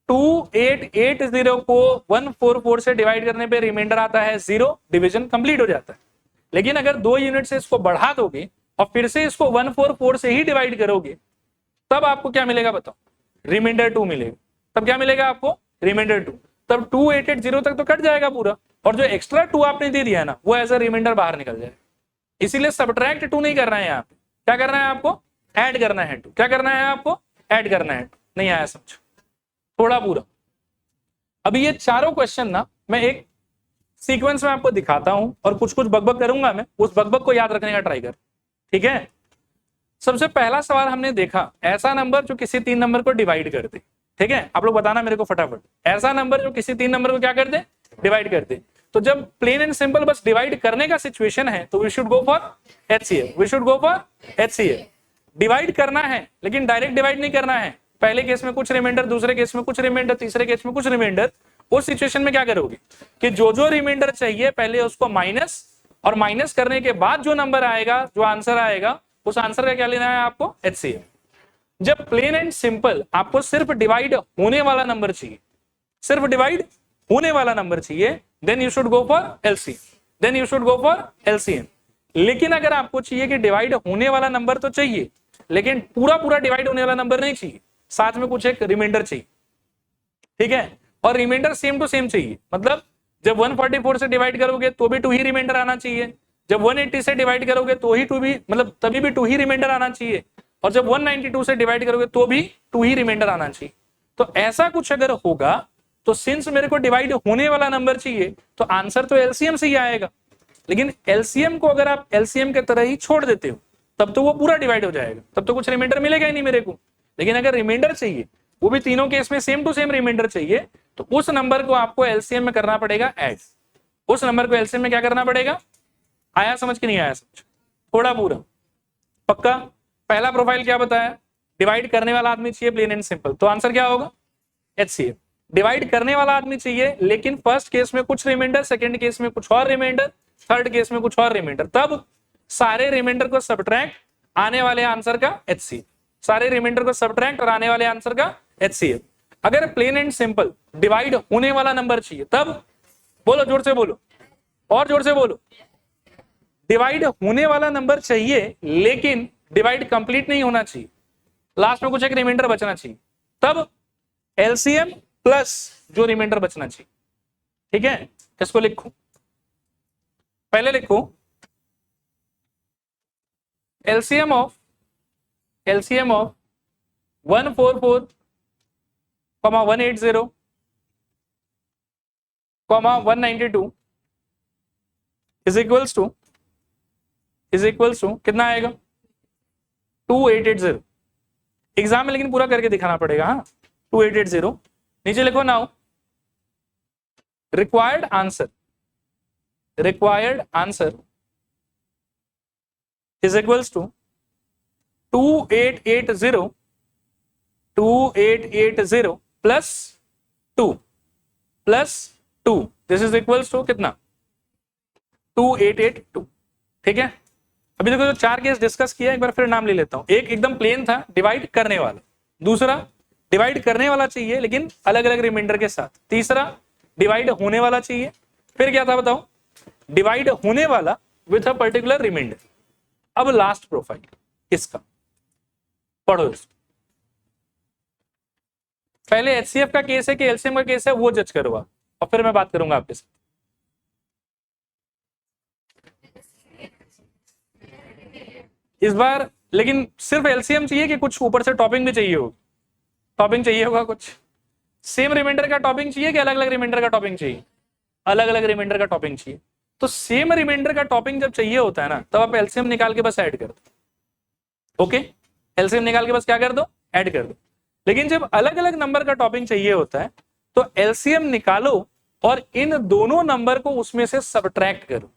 2880 को 144 से डिवाइड करने पे रिमाइंडर आता है 0, डिवीजन कंप्लीट हो जाता है। लेकिन अगर 2 यूनिट से इसको बढ़ा दोगे और फिर से इसको 144 से ही डिवाइड करोगे, तब आपको क्या मिलेगा बताओ? रिमाइंडर 2 मिलेगा। तब क्या मिलेगा आपको? रिमाइंडर 2। तब 2880 तक तो कट जाएगा पूरा, और जो एक्स्ट्रा 2 आपने दे दिया है ना, वो एज अ रिमाइंडर बाहर निकल जाए। इसीलिए सब्ट्रैक्ट 2 नहीं करना है यहाँ पे, क्या करना है आपको, ऐड करना है 2। क्या करना है आपको, ऐड करना है 2। नहीं आया समझ, थोड़ा पूरा। अभी ये चारों क्वेश्चन ना मैं एक सीक्वेंस में आपको दिखाता हूं और कुछ कुछ बकबक करूंगा मैं, उस बकबक को याद रखने का ट्राई कर, ठीक है। सबसे पहला सवाल हमने देखा, ऐसा नंबर जो किसी 3 नंबर को डिवाइड कर दे, ठीक है। आप लोग बताना मेरे को फटाफट, ऐसा नंबर जो किसी 3 नंबर को क्या कर दे, डिवाइड कर दे। तो जब प्लेन एंड सिंपल बस डिवाइड करने का सिचुएशन है तो we should go for HCF, we should go for HCF. Divide करना है लेकिन डायरेक्ट डिवाइड नहीं करना है, पहले केस में कुछ रिमाइंडर, दूसरे केस में कुछ रिमाइंडर, तीसरे केस में कुछ रिमाइंडर। उस सिचुएशन में क्या करोगे कि जो जो रिमाइंडर चाहिए पहले उसको माइनस, और माइनस करने के बाद जो नंबर आएगा, जो आंसर आएगा, उस आंसर का क्या लेना है आपको, एचसीएफ। जब प्लेन एंड सिंपल आपको सिर्फ डिवाइड होने वाला नंबर चाहिए, सिर्फ डिवाइड होने वाला नंबर चाहिए, then you should go for LCM, then you should go for LCM. लेकिन अगर आपको चाहिए कि डिवाइड होने वाला नंबर तो चाहिए लेकिन पूरा पूरा डिवाइड होने वाला नंबर नहीं चाहिए, साथ में कुछ एक रिमाइंडर चाहिए, ठीक है। और रिमाइंडर सेम टू सेम चाहिए, मतलब जब 144 से डिवाइड करोगे तो भी 2 ही रिमाइंडर आना चाहिए, जब 180 से डिवाइड करोगे तो ही 2 भी, मतलब तभी भी 2 ही रिमाइंडर आना चाहिए, और जब 192 से डिवाइड करोगे तो भी 2 ही रिमाइंडर आना चाहिए। तो ऐसा कुछ अगर होगा तो सिंस मेरे को डिवाइड होने वाला नंबर चाहिए तो आंसर तो एलसीएम से ही आएगा। लेकिन एलसीएम को अगर आप एलसीएम के तरह ही छोड़ देते हो तब तो वो पूरा डिवाइड हो जाएगा, तब तो कुछ रिमाइंडर मिलेगा ही नहीं मेरे को। लेकिन अगर रिमाइंडर चाहिए, वो भी तीनों केस में सेम टू सेम रिमाइंडर चाहिए, तो उस नंबर को आपको एलसीएम में करना पड़ेगा ऐड। उस नंबर को एलसीएम में क्या करना पड़ेगा, आया समझ कि नहीं आया समझ, थोड़ा पूरा पक्का। पहला प्रोफाइल क्या बताया, डिवाइड करने वाला आदमी चाहिए प्लेन एंड सिंपल, तो आंसर क्या होगा, एचसीएफ। डिवाइड करने वाला आदमी चाहिए लेकिन फर्स्ट केस में कुछ रिमाइंडर, सेकंड केस में कुछ और रिमाइंडर, थर्ड केस में कुछ और रिमाइंडर, तब सारे रिमाइंडर को सब्ट्रैक्ट, आने वाले आंसर का एचसीएफ, सारे रिमाइंडर को सब्ट्रैक्ट और आने वाले आंसर का एचसीएफ। अगर प्लेन एंड सिंपल डिवाइड होने वाला नंबर चाहिए तब, बोलो जोर से बोलो, और जोर से बोलो, डिवाइड होने वाला नंबर चाहिए लेकिन डिवाइड कंप्लीट नहीं होना चाहिए, लास्ट में कुछ एक रिमाइंडर बचना चाहिए, तब एलसीएम प्लस जो रिमाइंडर बचना चाहिए, ठीक है। इसको लिखो, पहले लिखो LCM of 144, 180, 192 is equals to कितना आएगा, 2880। एग्जाम में लेकिन पूरा करके दिखाना पड़ेगा, हाँ 2880। नीचे लिखो now required answer is equals to 2880 plus 2 this is equals to कितना, 2882, ठीक है। अभी देखो जो 4 केस डिस्कस किया, एक बार फिर नाम ले लेता हूं। एक एकदम प्लेन था, डिवाइड करने वाला, दूसरा डिवाइड करने वाला चाहिए लेकिन अलग अलग रिमाइंडर के साथ, तीसरा डिवाइड होने वाला चाहिए, फिर क्या था बताओ, डिवाइड होने वाला विथ अ पर्टिकुलर रिमाइंडर। अब लास्ट प्रोफाइल इसका पढ़ो इसको। पहले एचसीएफ का केस है कि एलसीएम का केस है वो जज करो आप, और फिर मैं बात करूंगा आपके साथ। इस बार लेकिन सिर्फ एलसीएम चाहिए कि कुछ ऊपर से टॉपिंग भी चाहिए होगी, टॉपिंग चाहिए होगा कुछ, सेम रिमाइंडर का टॉपिंग चाहिए कि अलग अलग रिमाइंडर का टॉपिंग चाहिए, अलग अलग रिमाइंडर का टॉपिंग चाहिए। तो सेम रिमाइंडर का टॉपिंग जब चाहिए होता है ना, तब आप एलसीएम निकाल के बस ऐड कर दो, ओके, एलसीएम निकाल के बस क्या कर दो, ऐड कर दो। लेकिन जब अलग अलग नंबर का टॉपिंग चाहिए होता है तो एलसीएम निकालो और इन दोनों नंबर को उसमें से सब्ट्रैक्ट करो,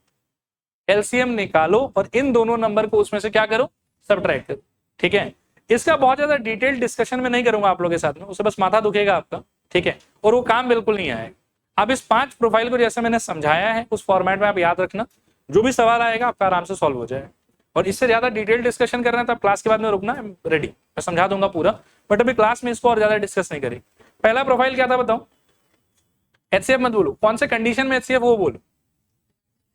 एलसीएम निकालो और इन दोनों नंबर को उसमें से क्या करो, सब्ट्रैक्ट करो, ठीक है। इसका बहुत ज्यादा डिटेल डिस्कशन में नहीं करूंगा आप लोगों के साथ में, उससे बस माथा दुखेगा आपका, ठीक है, और वो काम बिल्कुल नहीं आएगा। आप इस 5 प्रोफाइल को जैसे मैंने समझाया है उस फॉर्मेट में आप याद रखना, जो भी सवाल आएगा आपका आराम से सॉल्व हो जाएगा। और इससे ज्यादा डिटेल डिस्कशन करना है तो क्लास के बाद में रुकना, रेडी, मैं समझा दूंगा पूरा, बट अभी क्लास में इसको और ज्यादा डिस्कस नहीं करें। पहला प्रोफाइल क्या था बताओ, एचसीएफ मत बोलो, कौन से कंडीशन में एचसीएफ वो बोलो,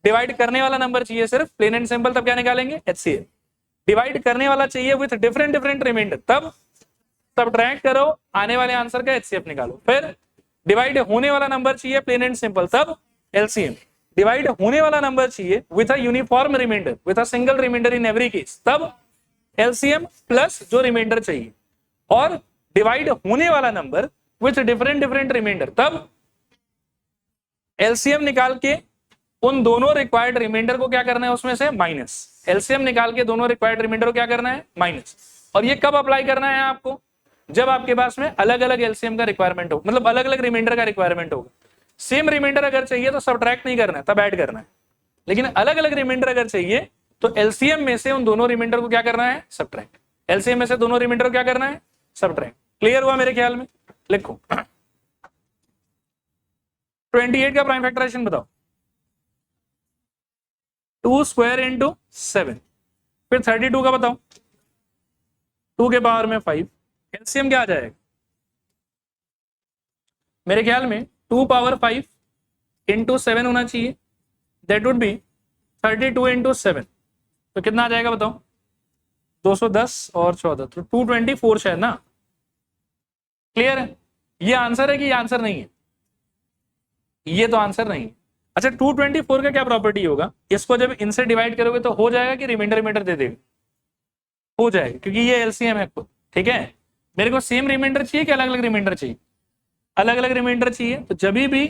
डिवाइड करने वाला नंबर चाहिए सिर्फ प्लेन एंड सिंपल, तब क्या निकालेंगे, एचसीएफ। डिवाइड करने वाला चाहिए विथ डिफरेंट रिमाइंडर, तब सब्ट्रैक्ट करो, आने वाले आंसर का एचसीएफ निकालो। फिर डिवाइड होने वाला नंबर चाहिए प्लेन एंड सिंपल, तब एलसीएम डिवाइड होने वाला नंबर चाहिए with a uniform reminder, with a single reminder in every case, तब एलसीएम प्लस जो रिमाइंडर चाहिए, और डिवाइड होने वाला number with different different reminder, तब एलसीएम निकाल के उन दोनों रिक्वायर्ड रिमाइंडर को क्या करना है उसमें से माइनस, एलसीएम निकाल के दोनों रिक्वायर्ड रिमाइंडर को क्या करना है माइनस। और ये कब अप्लाई करना है आपको, जब आपके पास में अलग अलग एलसीएम का रिक्वायरमेंट हो, मतलब अलग अलग रिमाइंडर का रिक्वायरमेंट होगा। सेम रिमाइंडर अगर चाहिए तो सब्ट्रैक्ट नहीं करना है, तब ऐड करना है, लेकिन अलग अलग रिमाइंडर अगर चाहिए तो एलसीएम में से उन दोनों रिमाइंडर को क्या करना है सब्ट्रैक्ट, एलसीएम में से दोनों रिमाइंडर को क्या करना है सब्ट्रैक्ट। क्लियर हुआ मेरे ख्याल में? लिखो 28 का प्राइम फैक्टराइजेशन बताओ। 2 स्क्वायर इंटू 7, फिर 32 का बताओ, 2 के पावर में 5, एलसीएम क्या आ जाएगा मेरे ख्याल में 2 पावर 5 इंटू 7 होना चाहिए, दैट वुड बी 32 इंटू 7, तो कितना आ जाएगा बताओ 210 और 14, तो 224 शायद ना। क्लियर है? ये आंसर है कि ये आंसर नहीं है? ये तो आंसर नहीं है। अच्छा 224 का क्या प्रॉपर्टी होगा, इसको जब इनसे डिवाइड करोगे तो हो जाएगा कि रिमाइंडर रिमाइंडर दे देगा, हो जाएगा क्योंकि ये एलसीएम है खुद। ठीक है, मेरे को सेम रिमाइंडर चाहिए कि अलग अलग रिमाइंडर चाहिए, अलग अलग रिमाइंडर चाहिए, तो जब भी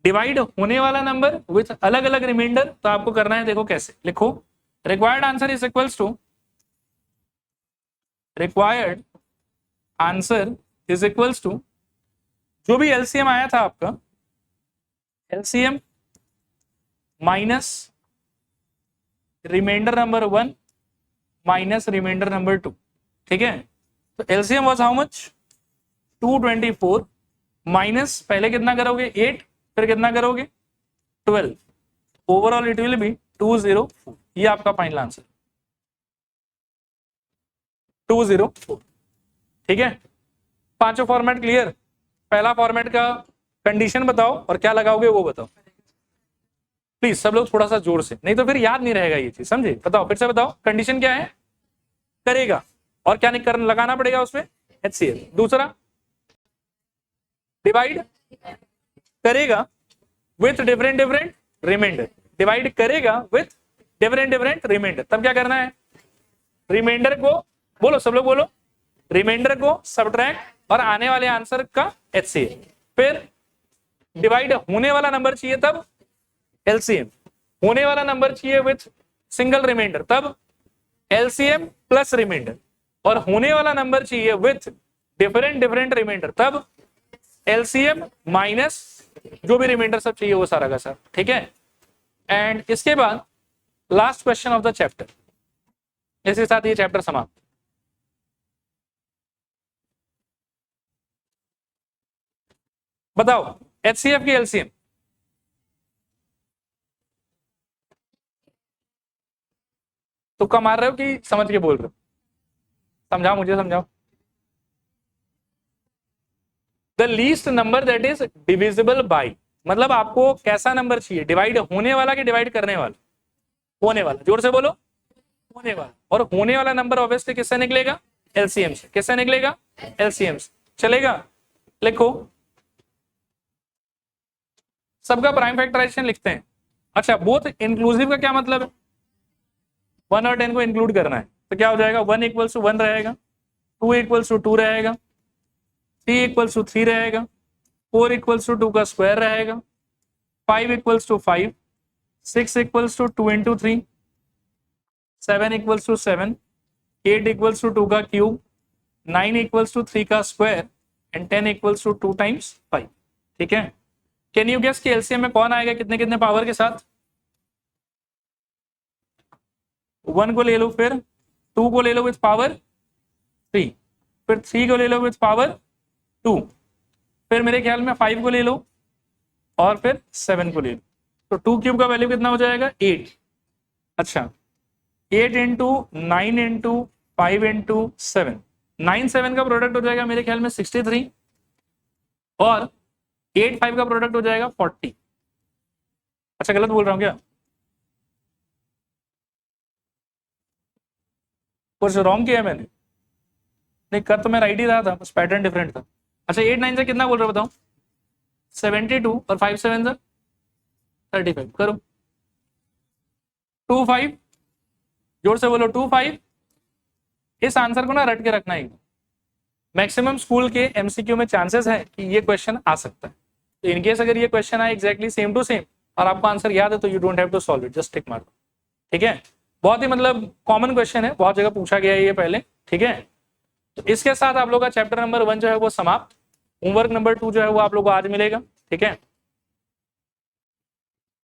डिवाइड होने वाला नंबर विथ अलग अलग रिमाइंडर तो आपको करना है, देखो कैसे लिखो, required answer is equals to, required answer is equals to, जो भी एलसीएम आया था आपका, LCM minus reminder number 1 minus reminder number 2। ठीक है, तो LCM was how much 224 minus पहले कितना करोगे 8, फिर कितना करोगे 12, ओवरऑल इट विल बी 204। ये आपका फाइनल आंसर 204। ठीक है, पांचों फॉर्मेट क्लियर? पहला फॉर्मेट का कंडीशन बताओ और क्या लगाओगे वो बताओ प्लीज, सब लोग थोड़ा सा जोर से, नहीं तो फिर याद नहीं रहेगा ये चीज, समझे? बताओ फिर से बताओ, कंडीशन क्या है? करेगा, और क्या नहीं करना, लगाना पड़ेगा उसमें HCl। दूसरा डिवाइड करेगा with different different reminder, divide करेगा विथ डिफरेंट डिफरेंट रिमाइंडर, तब क्या करना है रिमाइंडर को, बोलो सब लोग बोलो, रिमाइंडर को सब्ट्रैक्ट और आने वाले आंसर का HCl। फिर डिवाइड होने वाला नंबर चाहिए तब एलसीएम, होने वाला नंबर चाहिए विथ सिंगल रिमाइंडर तब एलसीएम प्लस रिमाइंडर, और होने वाला नंबर चाहिए विथ डिफरेंट डिफरेंट रिमाइंडर तब एलसीएम माइनस जो भी रिमाइंडर सब चाहिए वो सारा का सब। ठीक है, एंड इसके बाद last question of the chapter, इसके साथ ये चैप्टर समाप्त। बताओ HCF की एलसीएम, तुक्का मार रहे हो कि समझ के बोल रहे हो? समझाओ मुझे, समझाओ। The least number that is divisible by, मतलब आपको कैसा नंबर चाहिए, डिवाइड होने वाला कि डिवाइड करने वाला? होने वाला, जोर से बोलो, होने वाला। और होने वाला नंबर ऑब्वियसली किससे निकलेगा? एलसीएम से। किससे निकलेगा? एलसीएम से। चलेगा? लिखो, सबका प्राइम फैक्टराइजेशन लिखते हैं। अच्छा, बोथ इंक्लूसिव का क्या मतलब है? 1 और 10 को इंक्लूड करना है, तो क्या हो जाएगा 1 इक्वल्स टू 1 रहेगा, 2 इक्वल्स टू 2 रहेगा, 3 इक्वल्स टू 3 रहेगा, 4 इक्वल्स टू 2 का स्क्वायर रहेगा, 5 equals to 5, 6 equals to 2 into 3, 7 equals to 7, 8 equals to 2 का क्यूब, 9 इक्वल्स टू 3 का square, and 10 equals to 2 times 5। ठीक है, कैन यू गेस कि एलसीएम में कौन आएगा कितने कितने पावर के साथ? 1 को ले लो, फिर 2 को ले लो विथ पावर 3, फिर 3 को ले लो विथ पावर 2, फिर मेरे ख्याल में 5 को ले लो, और फिर 7 को ले लो, तो 2 क्यूब का वैल्यू कितना हो जाएगा 8। अच्छा, 8 इंटू 9 इंटू 5 इंटू 7, 9 7 का प्रोडक्ट हो जाएगा मेरे ख्याल में 63, और 8 5 का प्रोडक्ट हो जाएगा 40। अच्छा, गलत बोल रहा हूँ क्या? कुछ रॉन्ग किया मैंने? नहीं, कर तो मैं राइट ही रहा था, बस पैटर्न डिफरेंट था। अच्छा, 8 9 से कितना बोल रहे हो बताओ? 72, और 5 7 सर 35 करो। 25 जोर से बोलो 25। इस आंसर को ना रट के रखना ही। मैक्सिमम स्कूल के एमसीक्यू में चांसेस है कि ये क्वेश्चन आ सकता है, तो इनकेस अगर ये क्वेश्चन आए एग्जैक्टली सेम टू सेम और आपको आंसर याद है तो you don't have to solve it, just tick मार दो। ठीक है, बहुत ही मतलब कॉमन क्वेश्चन है, बहुत जगह पूछा गया है ये पहले। ठीक है, तो इसके साथ आप लोग का चैप्टर नंबर 1 जो है वो समाप्त। होमवर्क नंबर 2 जो है वो आप लोग को आज मिलेगा। ठीक है।